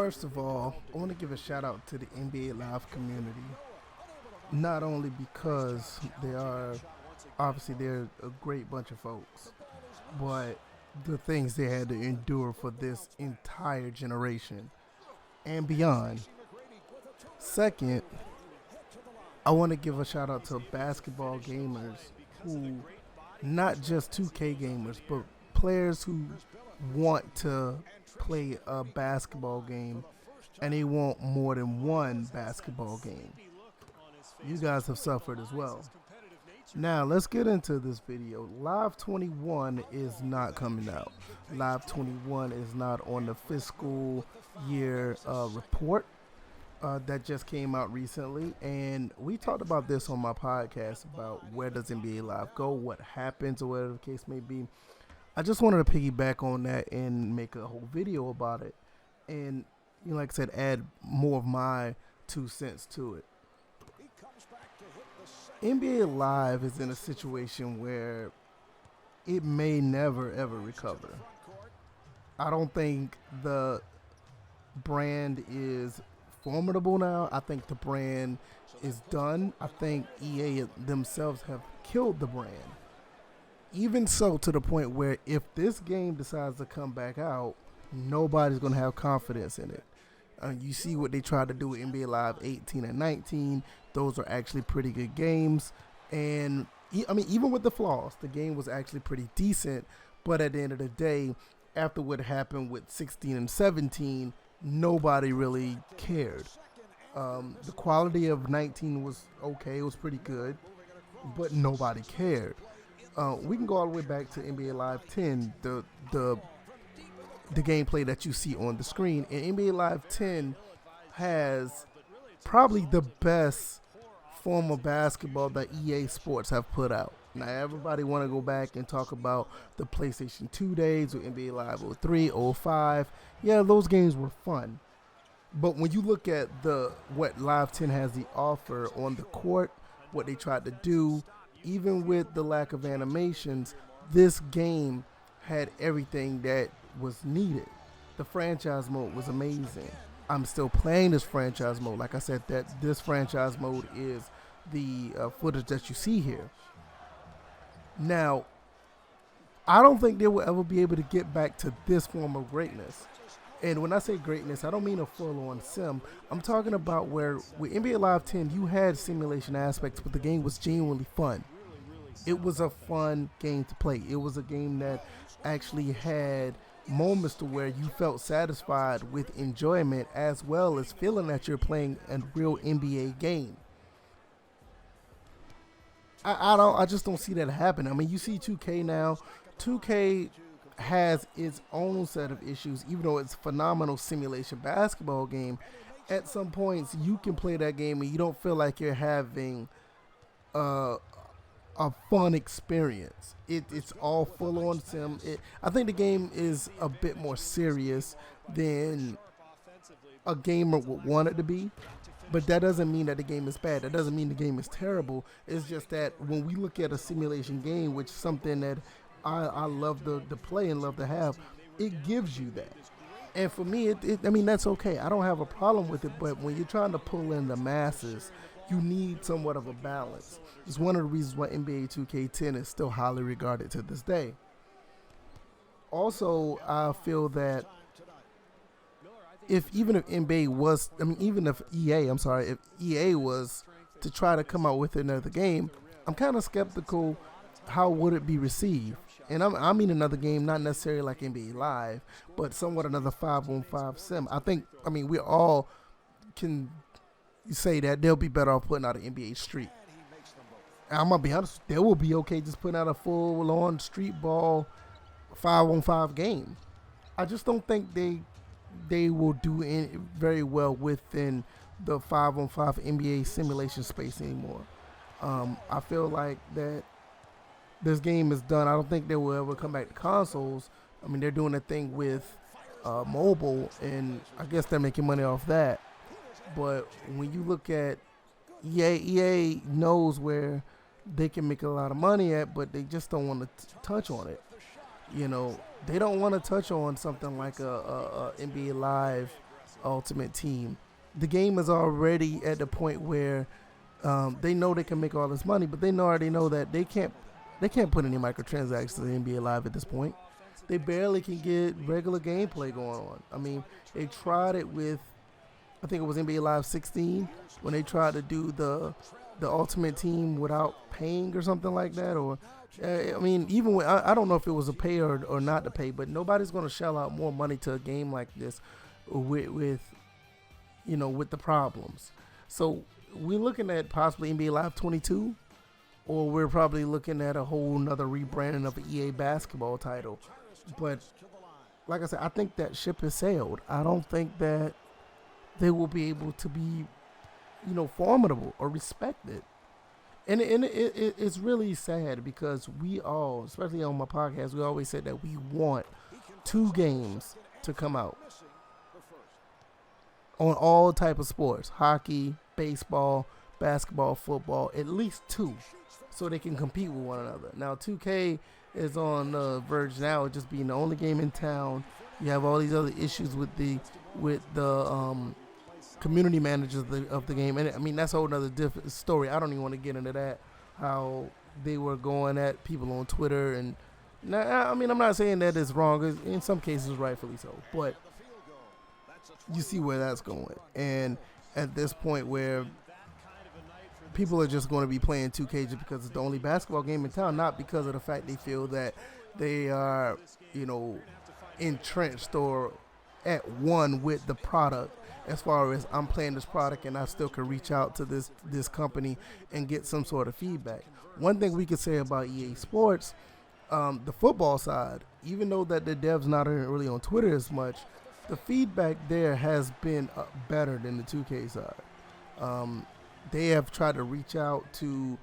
First of all, I want to give a shout out to the NBA Live community. Not only because they're a great bunch of folks, but the things they had to endure for this entire generation and beyond. Second, I want to give a shout out to basketball gamers who, not just 2K gamers, but players who want to play a basketball game and they want more than one basketball game. You guys have suffered as well. Now, let's get into this video. Live 21 is not coming out. Live 21 is not on the fiscal year report that just came out recently. And we talked about this on my podcast about where does NBA Live go, what happens, or whatever the case may be. I just wanted to piggyback on that and make a whole video about it. And, like I said, add more of my 2 cents to it. NBA Live is in a situation where it may never ever recover. I don't think the brand is formidable now. I think the brand is done. I think EA themselves have killed the brand. Even so, to the point where if this game decides to come back out, nobody's going to have confidence in it. You see what they tried to do with NBA Live 18 and 19. Those are actually pretty good games. And, even with the flaws, the game was actually pretty decent. But at the end of the day, after what happened with 16 and 17, nobody really cared. The quality of 19 was okay. It was pretty good. But nobody cared. We can go all the way back to NBA Live 10, the gameplay that you see on the screen. And NBA Live 10 has probably the best form of basketball that EA Sports have put out. Now, everybody want to go back and talk about the PlayStation 2 days with NBA Live 03, 05. Yeah, those games were fun. But when you look at what Live 10 has to offer on the court, what they tried to do, even with the lack of animations, this game had everything that was needed. The franchise mode was amazing. I'm still playing this franchise mode. Like I said, that this franchise mode is the footage that you see here. Now, I don't think they will ever be able to get back to this form of greatness. And when I say greatness, I don't mean a full-on sim. I'm talking about where with NBA Live 10, you had simulation aspects, but the game was genuinely fun. It was a fun game to play. It was a game that actually had moments to where you felt satisfied with enjoyment as well as feeling that you're playing a real NBA game. I just don't see that happen. You see 2K now. 2K has its own set of issues, even though it's a phenomenal simulation basketball game. At some points, you can play that game and you don't feel like you're having a fun experience. It's all full on sim. I think the game is a bit more serious than a gamer would want it to be. But that doesn't mean that the game is bad. That doesn't mean the game is terrible. It's just that when we look at a simulation game, which is something that I love to play and love to have, it gives you that. And for me, that's okay. I don't have a problem with it. But when you're trying to pull in the masses, you need somewhat of a balance. It's one of the reasons why NBA 2K10 is still highly regarded to this day. Also, I feel that if EA was to try to come out with another game, I'm kind of skeptical how would it be received. And I mean another game, not necessarily like NBA Live, but somewhat another 5-on-5 sim. We all can say that they'll be better off putting out an NBA Street. I'm going to be honest, they will be okay just putting out a full-on street ball 5-on-5 game. I just don't think they will do very well within the 5-on-5 NBA simulation space anymore. I feel like that this game is done. I don't think they will ever come back to consoles. They're doing a thing with mobile, and I guess they're making money off that. But when you look at EA knows where they can make a lot of money at, but they just don't want to touch on it. They don't want to touch on something like a NBA Live Ultimate Team. The game is already at the point where they know they can make all this money, but they already know that they can't put any microtransactions in NBA Live at this point. They barely can get regular gameplay going on. I mean, they tried it with, I think it was NBA Live 16, when they tried to do the Ultimate Team without paying or something like that. Or, I mean, even when, I don't know if it was a pay or not to pay, but nobody's going to shell out more money to a game like this with the problems. So we're looking at possibly NBA Live 22, or we're probably looking at a whole nother rebranding of an EA basketball title. But like I said, I think that ship has sailed. I don't think that they will be able to be, formidable or respected. And it's really sad because we all, especially on my podcast, we always said that we want 2 games to come out on all type of sports: hockey, baseball, basketball, football, at least 2, so they can compete with one another. Now 2K is on the verge now of just being the only game in town. You have all these other issues with the community managers of the game, and I mean that's a whole other different story. I don't even want to get into that, how they were going at people on Twitter. And now, I mean, I'm not saying that it's wrong. In some cases, rightfully so, but you see where that's going. And at this point where people are just going to be playing 2K just because it's the only basketball game in town, not because of the fact they feel that they are, entrenched or at one with the product, as far as I'm playing this product and I still can reach out to this company and get some sort of feedback. One thing we could say about EA Sports, the football side, even though that the devs not really on Twitter as much, the feedback there has been better than the 2K side. They have tried to reach out to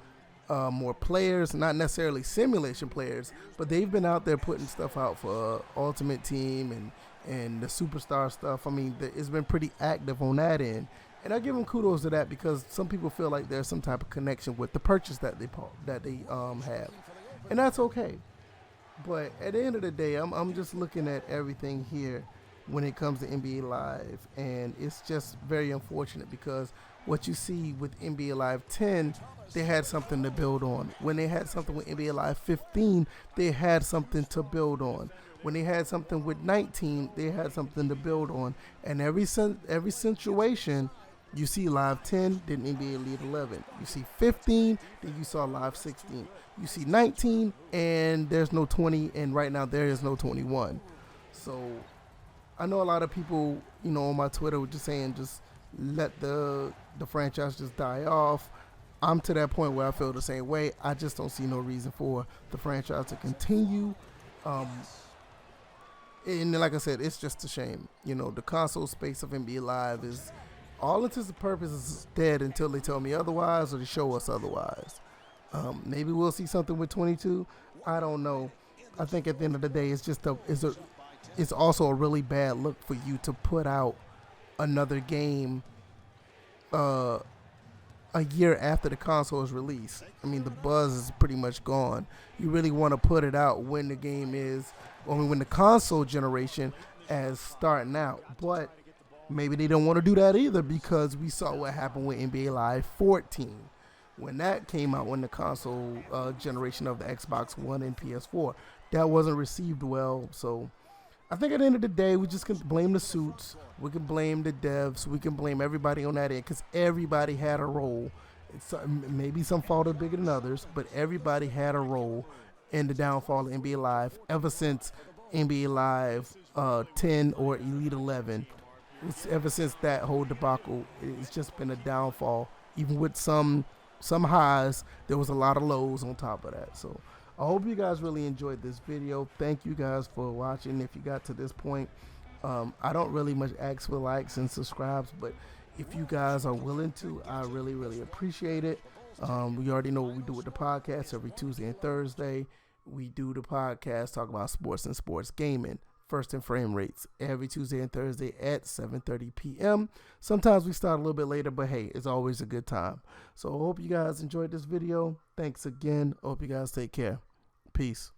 more players, not necessarily simulation players, but they've been out there putting stuff out for Ultimate Team and the Superstar stuff. I mean, it's been pretty active on that end. And I give them kudos to that because some people feel like there's some type of connection with the purchase that they have. And that's okay. But at the end of the day, I'm just looking at everything here when it comes to NBA Live, and it's just very unfortunate because what you see with NBA Live 10, they had something to build on. When they had something with NBA Live 15, they had something to build on. When they had something with 19, they had something to build on. And every situation, you see Live 10, then NBA Elite 11. You see 15, then you saw Live 16. You see 19, and there's no 20, and right now there is no 21. So I know a lot of people, on my Twitter were just saying just let the franchise just die off. I'm to that point where I feel the same way. I just don't see no reason for the franchise to continue. And like I said, it's just a shame. The console space of NBA Live is, all intents and purposes, dead until they tell me otherwise or they show us otherwise. Maybe we'll see something with 22. I don't know. I think at the end of the day, it's also a really bad look for you to put out another game a year after the console is released. I mean, the buzz is pretty much gone. You really want to put it out when the game is, when the console generation is starting out. But maybe they don't want to do that either because we saw what happened with NBA Live 14. When that came out, when the console generation of the Xbox One and PS4, that wasn't received well. So I think at the end of the day, we just can blame the suits. We can blame the devs. We can blame everybody on that end because everybody had a role. Maybe some fault are bigger than others, but everybody had a role in the downfall of NBA Live ever since NBA Live 10 or Elite 11. Ever since that whole debacle, it's just been a downfall. Even with some highs, there was a lot of lows on top of that. So I hope you guys really enjoyed this video. Thank you guys for watching. If you got to this point, I don't really much ask for likes and subscribes, but if you guys are willing to, I really, really appreciate it. We already know what we do with the podcast every Tuesday and Thursday. We do the podcast, talk about sports and sports gaming, First and Frame Rates, every Tuesday and Thursday at 7:30 p.m. Sometimes we start a little bit later, but hey, it's always a good time. So I hope you guys enjoyed this video. Thanks again. I hope you guys take care. Peace.